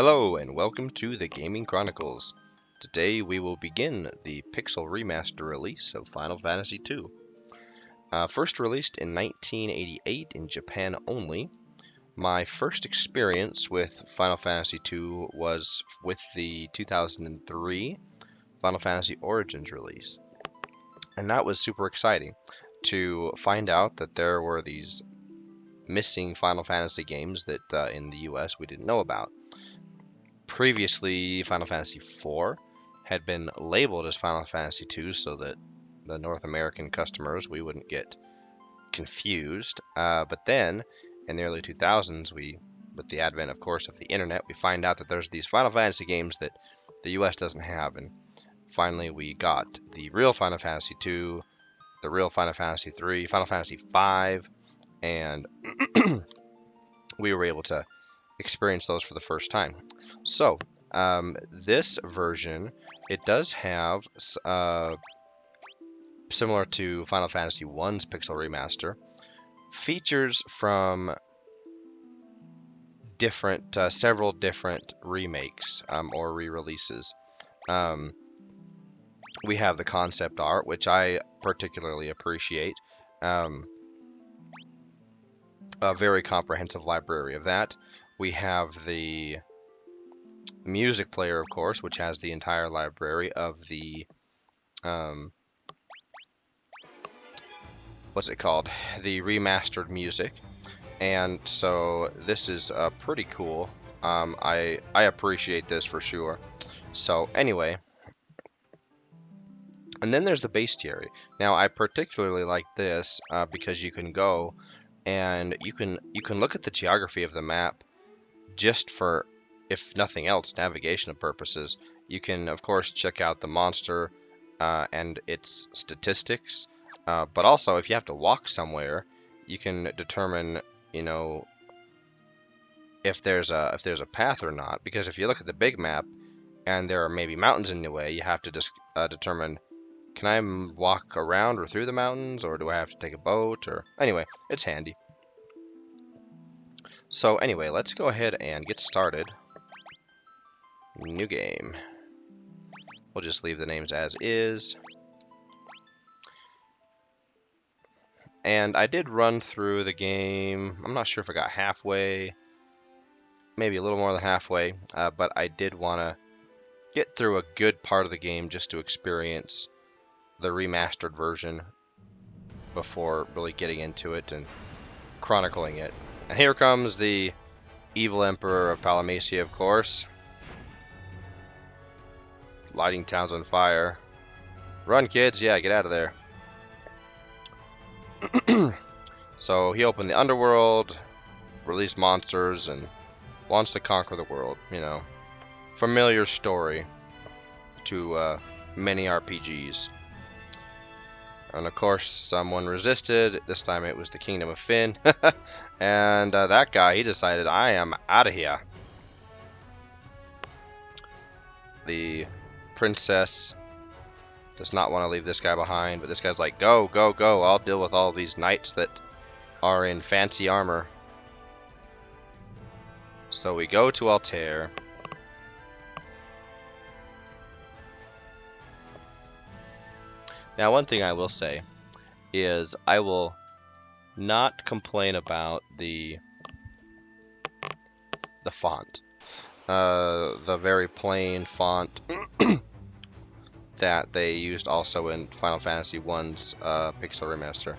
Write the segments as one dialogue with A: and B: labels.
A: Hello and welcome to the Gaming Chronicles. Today we will begin the Pixel Remaster release of Final Fantasy II. First released in 1988 in Japan only, my first experience with Final Fantasy II was with the 2003 Final Fantasy Origins release. And that was super exciting to find out that there were these missing Final Fantasy games that in the US we didn't know about. Previously, Final Fantasy IV had been labeled as Final Fantasy II so that the North American customers, we wouldn't get confused. But then, in the early 2000s, with the advent, of course, of the internet, we find out that there's these Final Fantasy games that the US doesn't have. And finally, we got the real Final Fantasy II, the real Final Fantasy III, Final Fantasy V, and we were able to experience those for the first time. So, this version, it does have, similar to Final Fantasy I's Pixel Remaster, features from several different remakes or re-releases. We have the concept art, which I particularly appreciate. A very comprehensive library of that. We have the music player, of course, which has the entire library of the what's it called? The remastered music. And so this is pretty cool. I appreciate this for sure. So anyway, and then there's the bestiary. Now I particularly like this because you can go and you can look at the geography of the map just for, if nothing else, navigational purposes. You can, of course, check out the monster and its statistics, but also if you have to walk somewhere, you can determine, if there's a path or not. Because if you look at the big map and there are maybe mountains in the way, you have to just determine, can I walk around or through the mountains, or do I have to take a boat? Or anyway, it's handy. So anyway, let's go ahead and get started. New game. We'll just leave the names as is. And I did run through the game. I'm not sure if I got halfway, maybe a little more than halfway, but I did want to get through a good part of the game just to experience the remastered version before really getting into it and chronicling it. And here comes the evil Emperor of Palamacia, of course. Lighting towns on fire. Run, kids! Yeah, get out of there. So he opened the underworld, released monsters, and wants to conquer the world. Familiar story to many RPGs. And of course, someone resisted. This time it was the Kingdom of Finn. And that guy, he decided, I am out of here. The princess does not want to leave this guy behind, but this guy's like, go, go, go. I'll deal with all these knights that are in fancy armor. So we go to Altair. Now, one thing I will say is I will not complain about the font. The very plain font that they used also in Final Fantasy I's Pixel Remaster.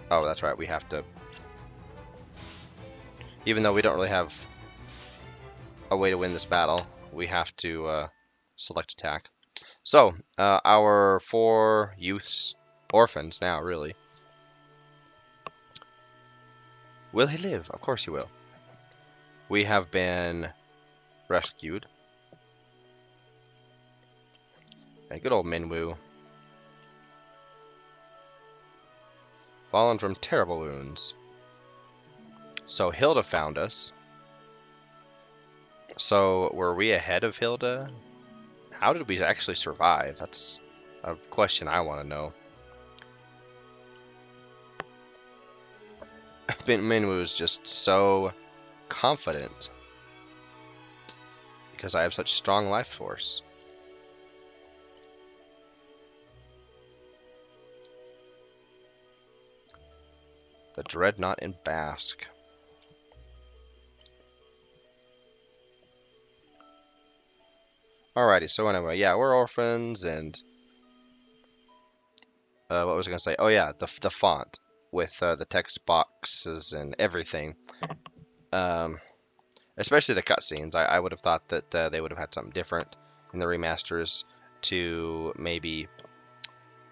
A: Oh, that's right, we have to... Even though we don't really have a way to win this battle, we have to select attack. So, our 4 youths, orphans now, really. Will he live? Of course he will. We have been rescued. And good old Minwu. Fallen from terrible wounds. So Hilda found us. So were we ahead of Hilda? How did we actually survive? That's a question I want to know. Minwu is just so confident. because I have such strong life force. The Dreadnought in Basque. Alrighty, so anyway, yeah, we're orphans, and what was I gonna say? Oh yeah, the font with the text boxes and everything. Um, Especially the cutscenes. I would have thought that they would have had something different in the remasters to maybe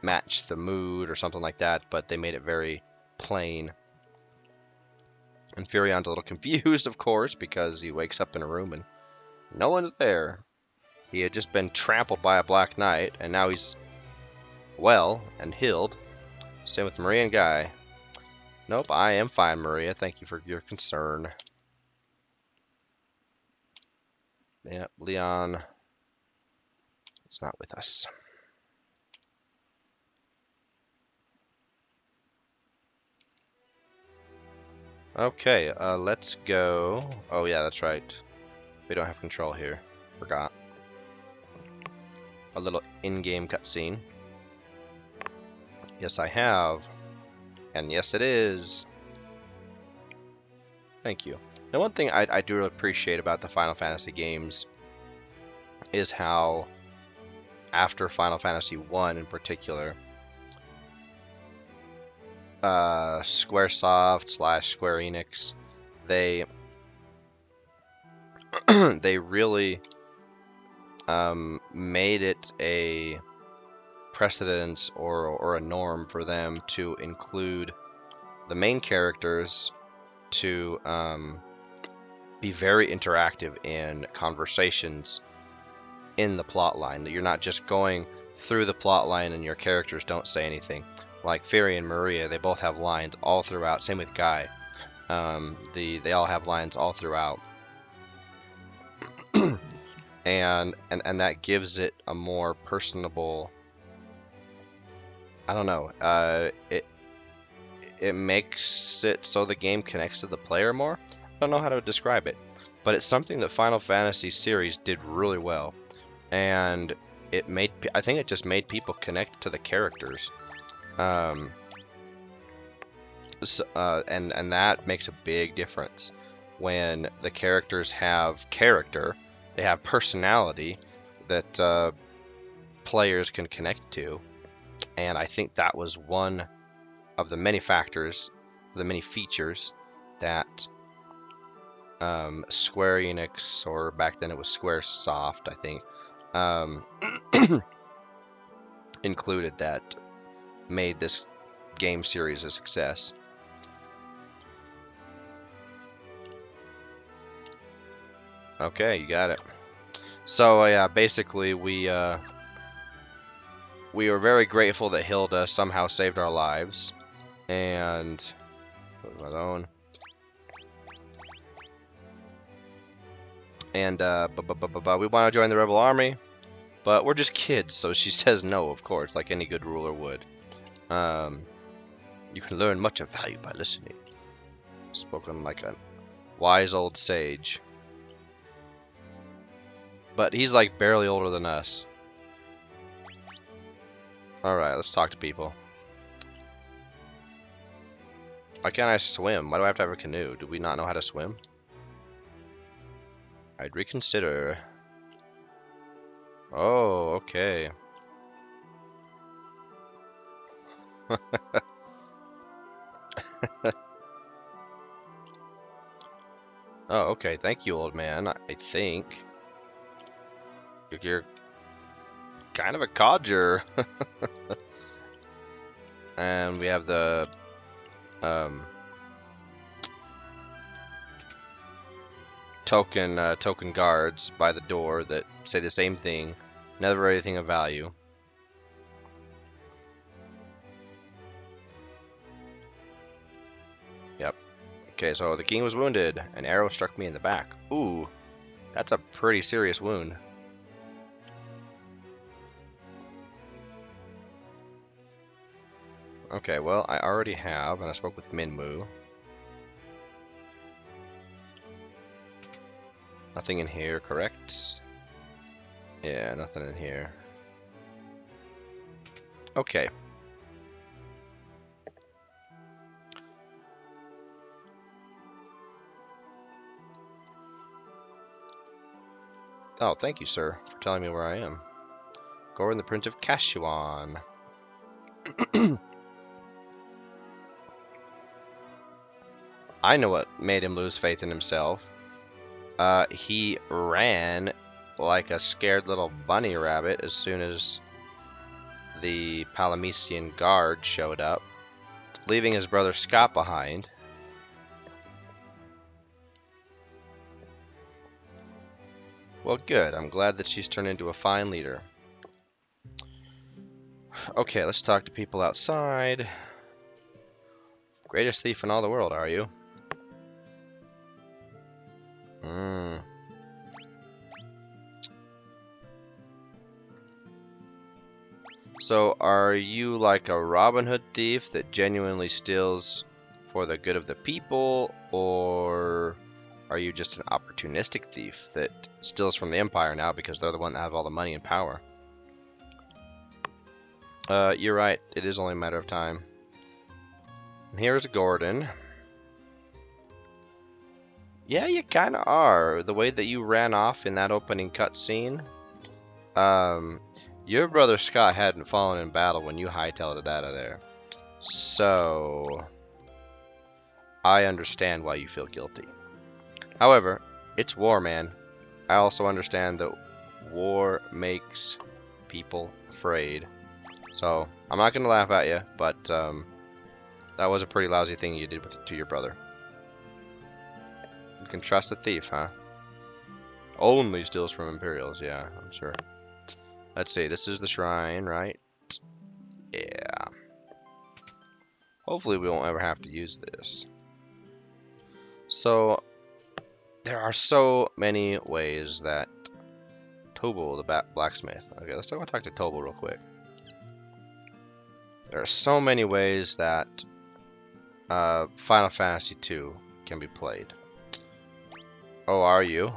A: match the mood or something like that, but they made it very plain. And Furion's a little confused, of course, because he wakes up in a room and no one's there. He had just been trampled by a Black Knight, and now he's well and healed. Same with Maria and Guy. Nope, I am fine, Maria. Thank you for your concern. Yep, Leon is not with us. Okay, let's go. Oh yeah, that's right. We don't have control here. Forgot. A little in-game cutscene. Yes, I have. And yes, it is. Thank you. Now, one thing I do appreciate about the Final Fantasy games is how, after Final Fantasy 1 in particular, Squaresoft / Square Enix, they they really made it a precedent or a norm for them to include the main characters to be very interactive in conversations in the plot line. That you're not just going through the plot line and your characters don't say anything. Like Fairy and Maria, they both have lines all throughout. Same with Guy. They all have lines all throughout, and that gives it a more personable. I don't know. It makes it so the game connects to the player more. I don't know how to describe it, but it's something that Final Fantasy series did really well, and I think it just made people connect to the characters. And that makes a big difference when the characters have character, they have personality that players can connect to, and I think that was one of the many factors, the many features that Square Enix, or back then it was Squaresoft, I think, um, included that made this game series a success. Okay, you got it. So yeah, basically we were very grateful that Hilda somehow saved our lives, and alone. And we want to join the rebel army, but we're just kids, so she says no, of course, like any good ruler would. You can learn much of value by listening. Spoken like a wise old sage. But he's like barely older than us. Alright, let's talk to people. Why can't I swim? Why do I have to have a canoe? Do we not know how to swim? I'd reconsider. Oh, okay. Oh, okay. Thank you, old man. I think you're kind of a codger. And we have the token guards by the door that say the same thing. Never anything of value. Yep. Okay, so the king was wounded. An arrow struck me in the back. Ooh, that's a pretty serious wound. Okay, well, I already have, and I spoke with Minmu. Nothing in here, correct? Yeah, nothing in here. Okay. Oh, thank you, sir, for telling me where I am. Gorin, the Prince of Kashuan. I know what made him lose faith in himself. He ran like a scared little bunny rabbit as soon as the Palamecian guard showed up, leaving his brother Scott behind. Well, good. I'm glad that she's turned into a fine leader. Okay, let's talk to people outside. Greatest thief in all the world, are you? Hmm. So, are you like a Robin Hood thief that genuinely steals for the good of the people, or are you just an opportunistic thief that steals from the Empire now because they're the one that have all the money and power? You're right. It is only a matter of time. And here's Gordon. Yeah, you kind of are. The way that you ran off in that opening cutscene. Your brother Scott hadn't fallen in battle when you hightailed it out of there. So, I understand why you feel guilty. However, it's war, man. I also understand that war makes people afraid. So, I'm not going to laugh at you, but that was a pretty lousy thing you did to your brother. You can trust a thief, huh? Only steals from Imperials, yeah, I'm sure. Let's see, this is the shrine, right? Yeah. Hopefully we won't ever have to use this. So, there are so many ways that Tobal, the blacksmith. Okay, let's go talk to Tobal real quick. There are so many ways that Final Fantasy II can be played. Oh, are you?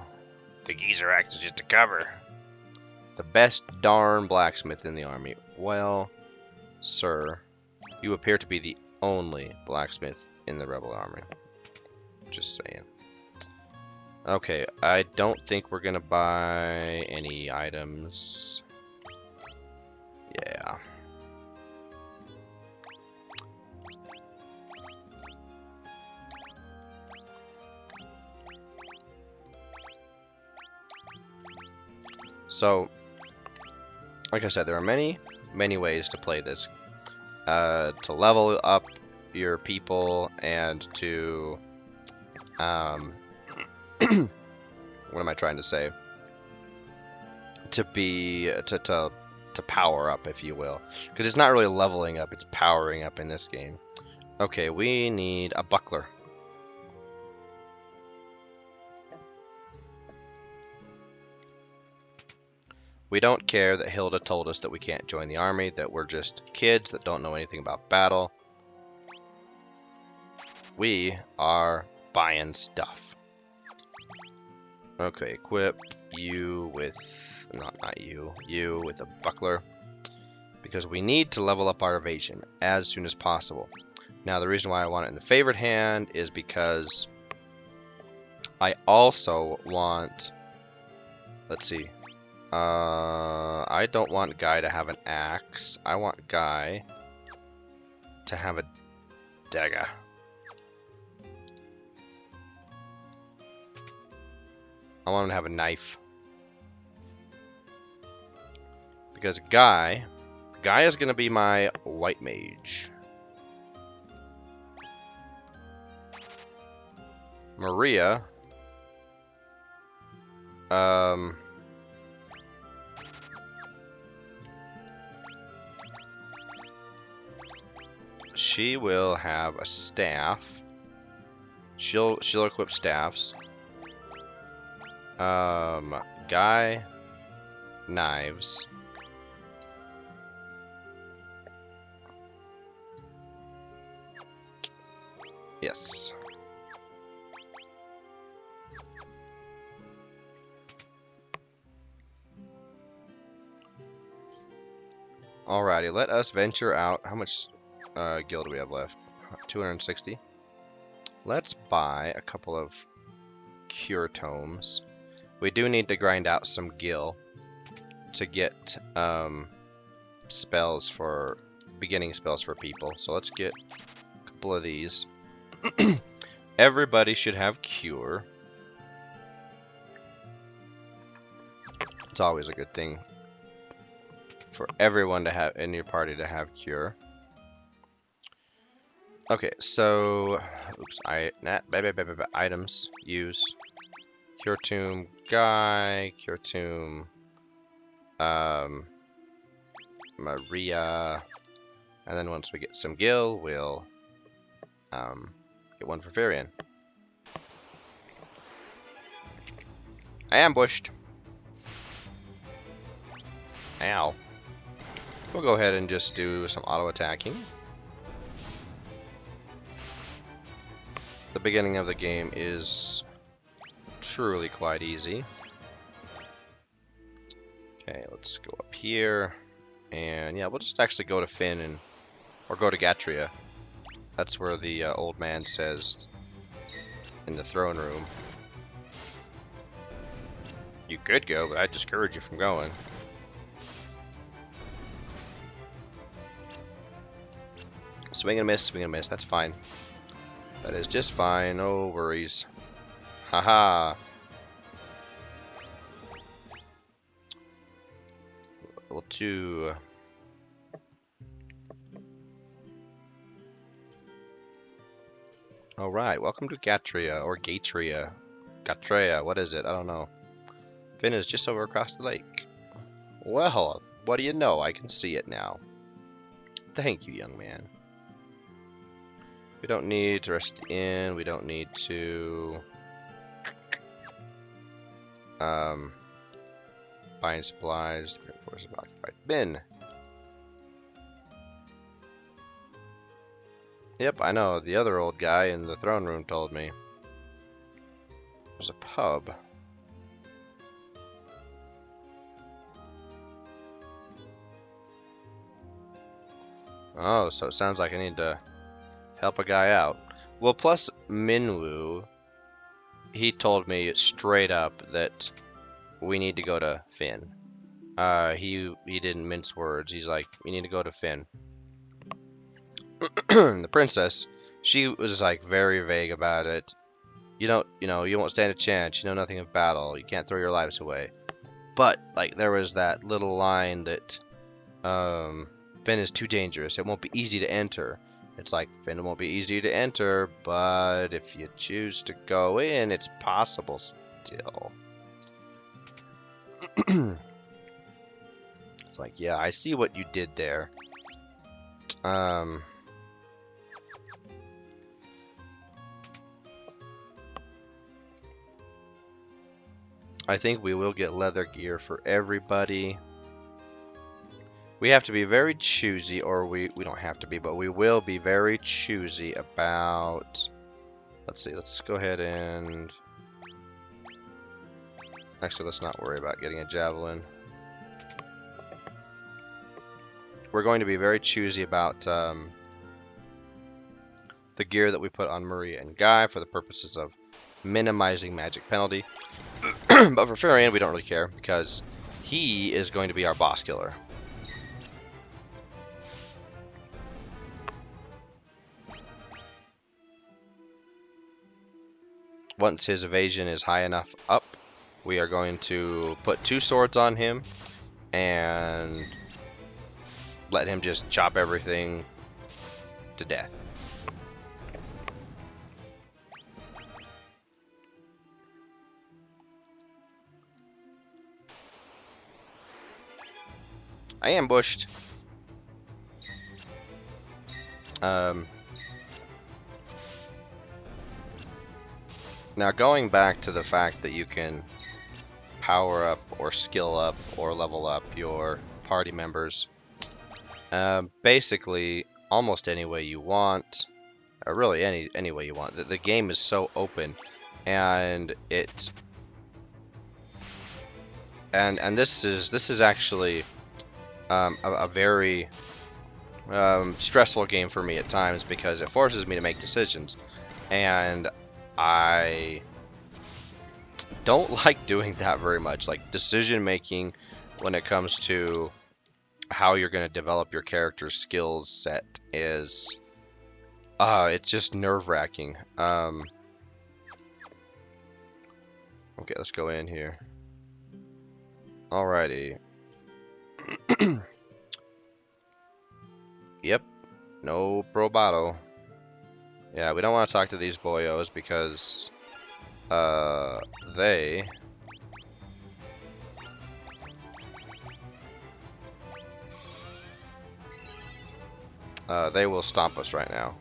A: The geezer acts just a cover. The best darn blacksmith in the army. Well, sir, you appear to be the only blacksmith in the rebel army. Just saying. Okay, I don't think we're gonna buy any items. Yeah. So, like I said, there are many ways to play this. To level up your people and to what am I trying to say? To power up, if you will, because it's not really leveling up; it's powering up in this game. Okay, we need a buckler. We don't care that Hilda told us that we can't join the army, that we're just kids that don't know anything about battle. We are buying stuff. Okay, equip you with, not you, you with a buckler. Because we need to level up our evasion as soon as possible. Now, the reason why I want it in the favored hand is because I also want, let's see, I don't want Guy to have an axe. I want Guy to have a dagger. I want him to have a knife. Because Guy is going to be my white mage. Maria, she will have a staff. She'll equip staffs. Guy, knives. Yes. Alrighty, let us venture out. How much gil do we have left? 260. Let's buy a couple of cure tomes. We do need to grind out some gil to get spells for beginning spells for people. So let's get a couple of these. Everybody should have cure. It's always a good thing for everyone to have in your party to have cure. Okay, so oops, items use cure tomb guy, cure tomb Maria, and then once we get some gil, we'll get one for Varian. I ambushed. Ow. We'll go ahead and just do some auto attacking. The beginning of the game is truly quite easy. Okay, let's go up here. And yeah, we'll just actually go to Finn or go to Gatria. That's where the old man says in the throne room. You could go, but I discourage you from going. Swing and miss, that's fine. That is just fine, no worries. Haha. Level 2. Alright, welcome to Gatria, or Gatria. Gatria, what is it? I don't know. Finn is just over across the lake. Well, what do you know? I can see it now. Thank you, young man. We don't need to rest the inn. We don't need to find supplies. Forces of occupied bin. Yep, I know. The other old guy in the throne room told me. There's a pub. Oh, so it sounds like I need to help a guy out. Well, plus Minwoo, he told me straight up that we need to go to Finn. He didn't mince words. He's like, we need to go to Finn. The princess, she was like very vague about it. You won't stand a chance. You know nothing of battle. You can't throw your lives away. But like there was that little line that Finn is too dangerous. It won't be easy to enter. It's like, Finn won't be easy to enter, but if you choose to go in, it's possible still. It's like, yeah, I see what you did there. I think we will get leather gear for everybody. We have to be very choosy, or we don't have to be, but we will be very choosy about... Let's see, let's go ahead and... Actually, let's not worry about getting a javelin. We're going to be very choosy about the gear that we put on Maria and Guy for the purposes of minimizing magic penalty. But for Farian, we don't really care, because he is going to be our boss killer. Once his evasion is high enough up, we are going to put 2 swords on him and let him just chop everything to death. I ambushed. Now going back to the fact that you can power up or skill up or level up your party members, basically almost any way you want, or really any way you want. The game is so open, and this is actually a very stressful game for me at times because it forces me to make decisions, and I don't like doing that very much. Like decision making when it comes to how you're going to develop your character's skills set is it's just nerve-wracking. Okay, let's go in here. Alrighty. Yep, no probato. Yeah, we don't want to talk to these boyos because they they will stomp us right now.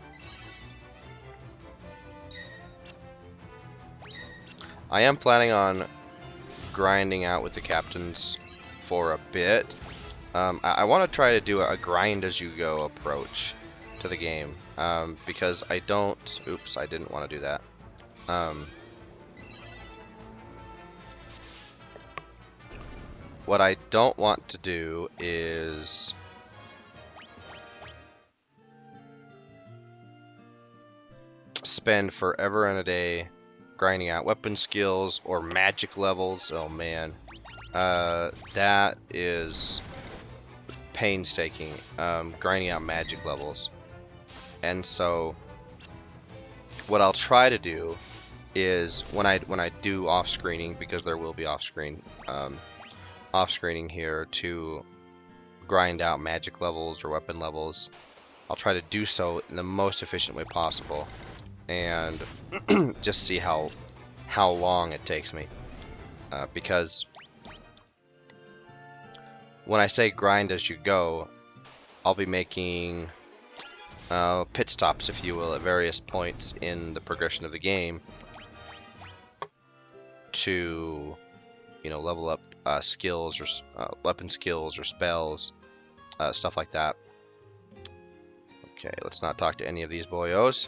A: I am planning on grinding out with the captains for a bit. I want to try to do a grind as you go approach to the game because I don't. Oops, I didn't want to do that. What I don't want to do is spend forever and a day grinding out weapon skills or magic levels. Oh man, that is painstaking, grinding out magic levels. And so what I'll try to do is when I do off screening, because there will be off screening here to grind out magic levels or weapon levels, I'll try to do so in the most efficient way possible and just see how long it takes me, because when I say grind as you go, I'll be making pit stops, if you will, at various points in the progression of the game to, you know, level up skills or weapon skills or spells, stuff like that. Okay, let's not talk to any of these boyos.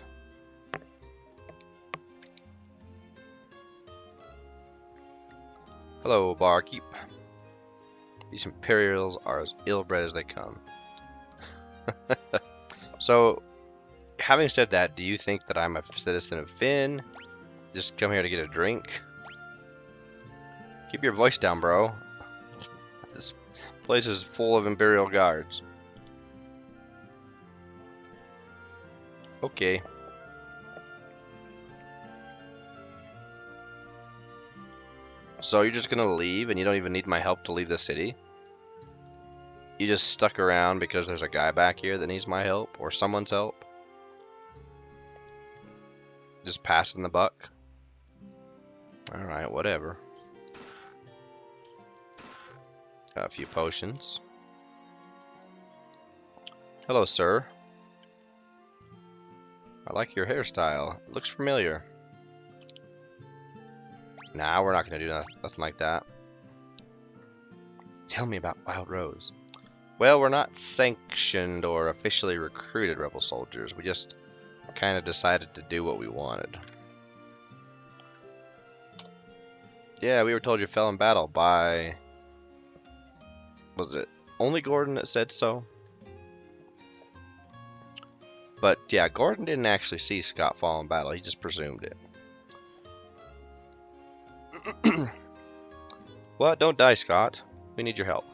A: Hello, barkeep. These Imperials are as ill-bred as they come. So, having said that, do you think that I'm a citizen of Finn? Just come here to get a drink? Keep your voice down, bro. This place is full of Imperial guards. Okay. So you're just gonna leave and you don't even need my help to leave the city? You just stuck around because there's a guy back here that needs my help or someone's help? Just passing the buck? Alright, whatever. Got a few potions. Hello, sir. I like your hairstyle. It looks familiar. Nah, we're not gonna do nothing like that. Tell me about Wild Rose. Well, we're not sanctioned or officially recruited rebel soldiers. We just kind of decided to do what we wanted. Yeah, we were told you fell in battle by... Was it only Gordon that said so? But yeah, Gordon didn't actually see Scott fall in battle. He just presumed it. What? Don't die, Scott. We need your help.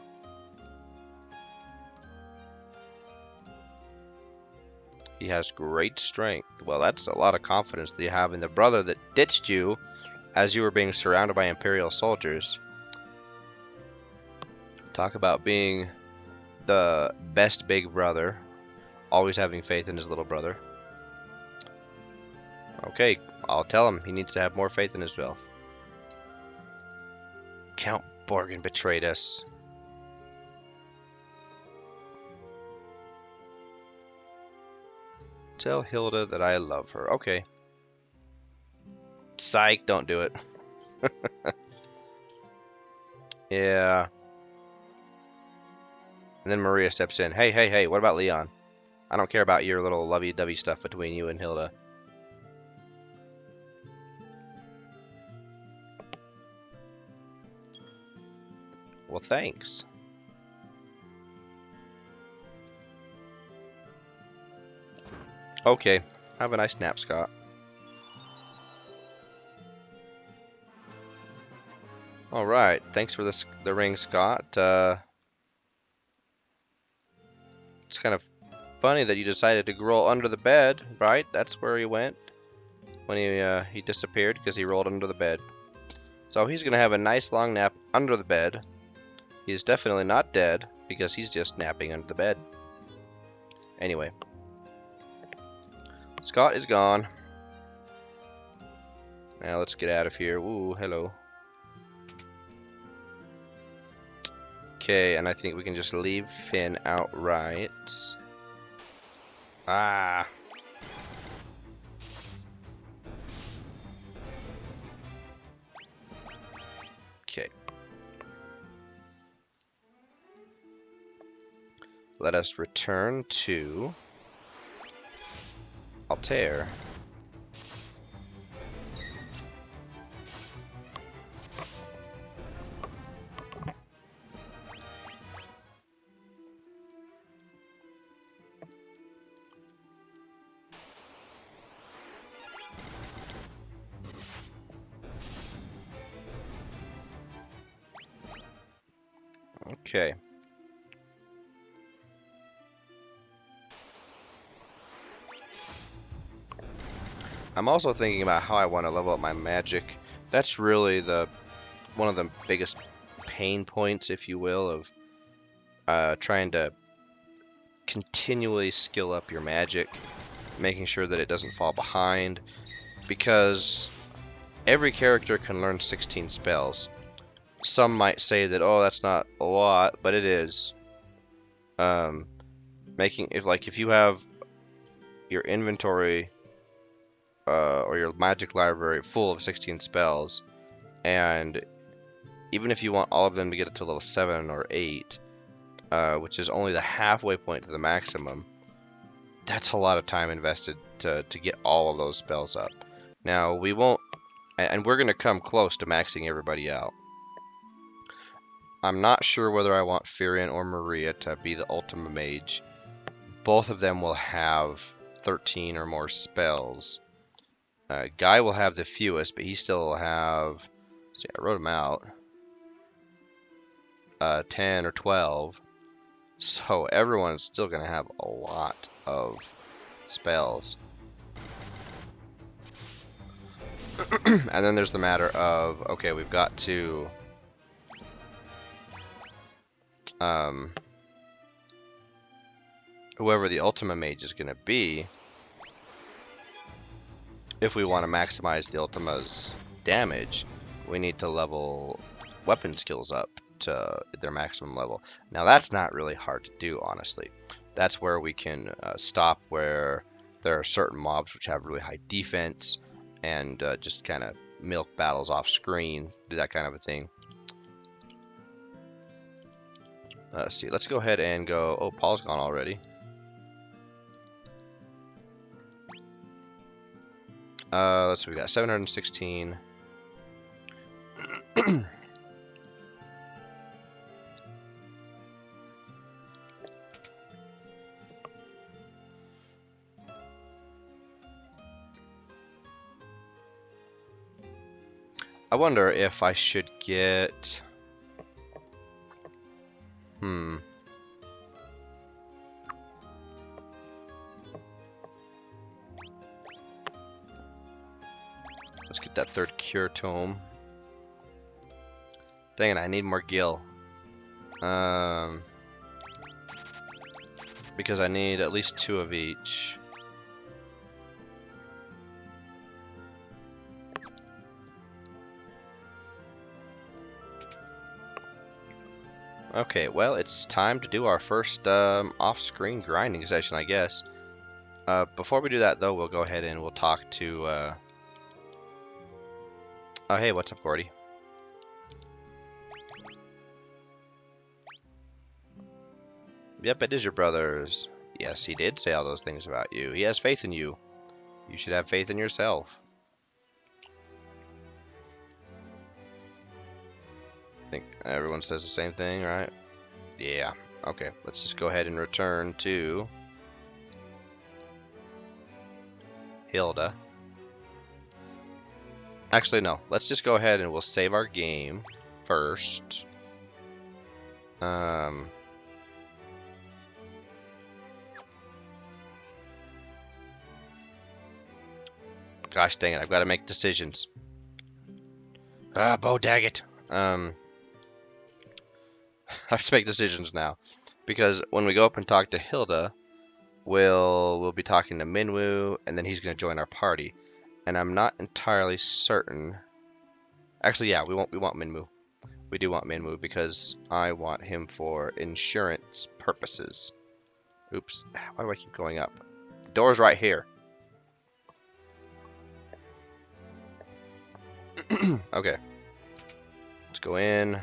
A: He has great strength. Well, that's a lot of confidence that you have in the brother that ditched you as you were being surrounded by Imperial soldiers. Talk about being the best big brother, always having faith in his little brother. Okay, I'll tell him he needs to have more faith in Israel. Count Borgen betrayed us. Tell Hilda that I love her. Okay. Psych, don't do it. Yeah. And then Maria steps in. Hey, hey, hey, what about Leon? I don't care about your little lovey-dovey stuff between you and Hilda. Well, thanks. Okay, have a nice nap, Scott. All right, thanks for the ring, Scott. It's kind of funny that you decided to roll under the bed, right? That's where he went when he disappeared because he rolled under the bed. So he's gonna have a nice long nap under the bed. He's definitely not dead because he's just napping under the bed. Anyway, Scott is gone. Now let's get out of here. Ooh, hello. Okay, and I think we can just leave Finn outright. Ah. Okay. Let us return to Altair. Okay. I'm also thinking about how I want to level up my magic. That's really one of the biggest pain points, if you will, of trying to continually skill up your magic, making sure that it doesn't fall behind, because every character can learn 16 spells. Some might say that, oh, that's not a lot, but it is. If you have your inventory or your magic library full of 16 spells, and even if you want all of them to get it to level 7 or 8, which is only the halfway point to the maximum, that's a lot of time invested to get all of those spells up. Now, we won't, and we're going to come close to maxing everybody out. I'm not sure whether I want Firion or Maria to be the Ultima Mage. Both of them will have 13 or more spells. Guy will have the fewest, but he still will have, see, I wrote them out, 10 or 12. So everyone's still going to have a lot of spells. And then there's the matter of, okay, we've got to whoever the Ultima Mage is going to be, if we want to maximize the Ultima's damage, we need to level weapon skills up to their maximum level. Now that's not really hard to do, honestly. That's where we can stop where there are certain mobs which have really high defense and just kind of milk battles off screen, do that kind of a thing. Let's see, let's go ahead and go, oh, Paul's gone already. Let's see, we got 716. I wonder if I should get... Let's get that third cure tome. Dang it, I need more gil. Because I need at least 2 of each. Okay, well, it's time to do our first off-screen grinding session, I guess. Before we do that, though, we'll go ahead and we'll talk to... Oh, hey, what's up, Gordy? Yep, it is your brother's. Yes, he did say all those things about you. He has faith in you. You should have faith in yourself. I think everyone says the same thing, right? Yeah. Okay, let's just go ahead and return to Hilda. Actually, no. Let's just go ahead and we'll save our game first. Gosh dang it, I've got to make decisions. Bo daggit. I have to make decisions now. Because when we go up and talk to Hilda, we'll be talking to Minwoo, and then he's going to join our party. And I'm not entirely certain. Actually, yeah, we want Minwoo. We do want Minwoo because I want him for insurance purposes. Oops, why do I keep going up? The door's right here. Okay. Let's go in.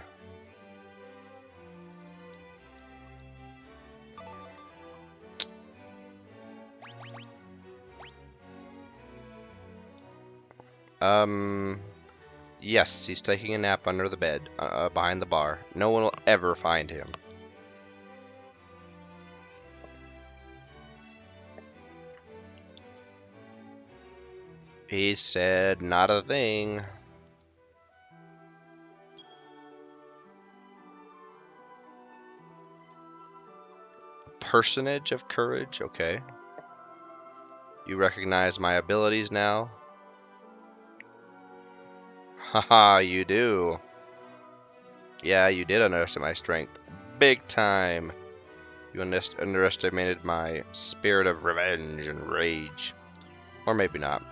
A: Yes, he's taking a nap under the bed, behind the bar. No one will ever find him. He said not a thing. Personage of courage, okay. You recognize my abilities now? Haha, you do. Yeah, you did underestimate my strength. Big time. You underestimated my spirit of revenge and rage. Or maybe not.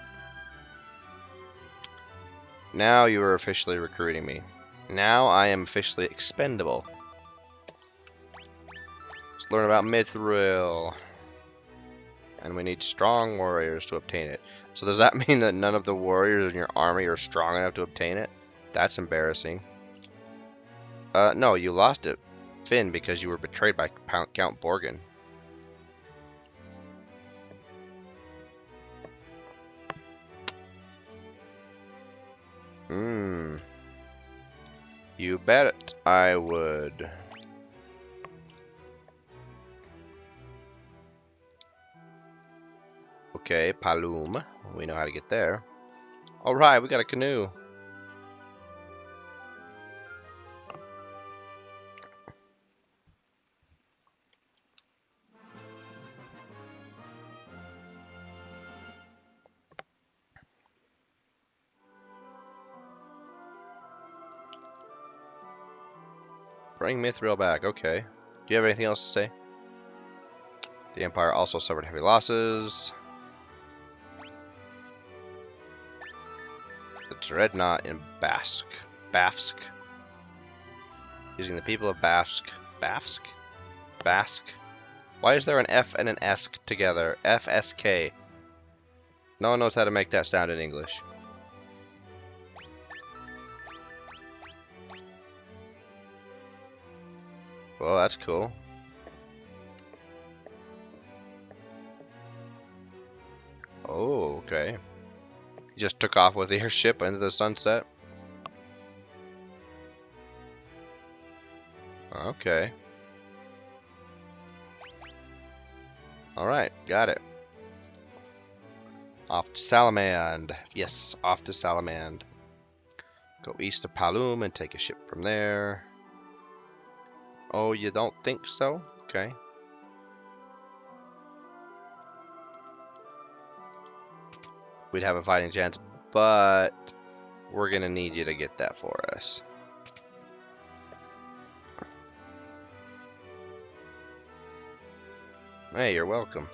A: Now you are officially recruiting me. Now I am officially expendable. Let's learn about Mithril. And we need strong warriors to obtain it. So does that mean that none of the warriors in your army are strong enough to obtain it? That's embarrassing. No, you lost it, Finn, because you were betrayed by Count Borgin. You bet I would. Okay, Palum. We know how to get there. Alright, we got a canoe. Bring Mithril back, okay. Do you have anything else to say? The Empire also suffered heavy losses. The Dreadnought in Bafsk. Using the people of Bafsk. Bask? Why is there an F and an S together? FSK. No one knows how to make that sound in English. Well, that's cool. Oh, okay. You just took off with the airship into the sunset? Okay. Alright, got it. Off to Salamand. Yes, off to Salamand. Go east of Palum and take a ship from there. Oh, you don't think so? Okay. We'd have a fighting chance, but we're gonna need you to get that for us. Hey, you're welcome.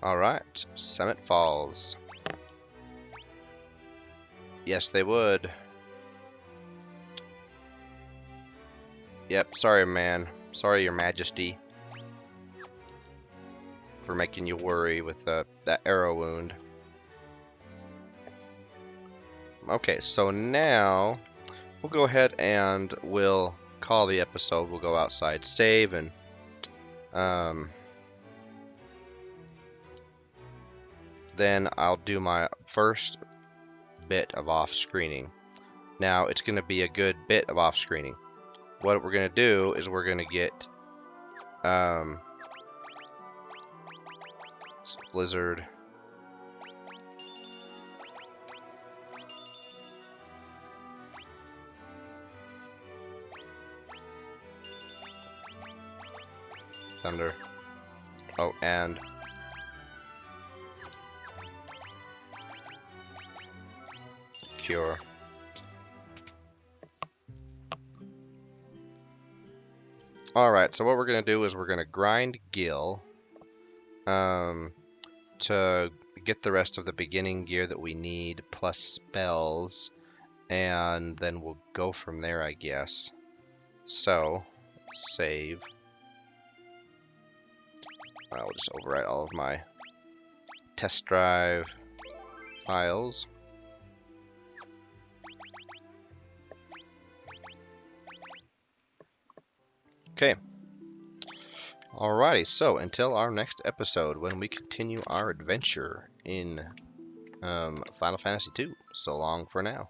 A: Alright, Summit Falls. Yes, they would. Yep, sorry, man. Sorry, Your Majesty. For making you worry with that arrow wound. Okay, so now we'll go ahead and we'll call the episode. We'll go outside, save, and then I'll do my first bit of off-screening. Now it's going to be a good bit of off-screening. What we're going to do is we're going to get Blizzard. Thunder. Oh, and Cure. Alright, so what we're going to do is we're going to grind Gil to get the rest of the beginning gear that we need, plus spells, and then we'll go from there, I guess. So, save. I'll just overwrite all of my test drive files. Okay. Alrighty, so until our next episode when we continue our adventure in Final Fantasy II. So long for now.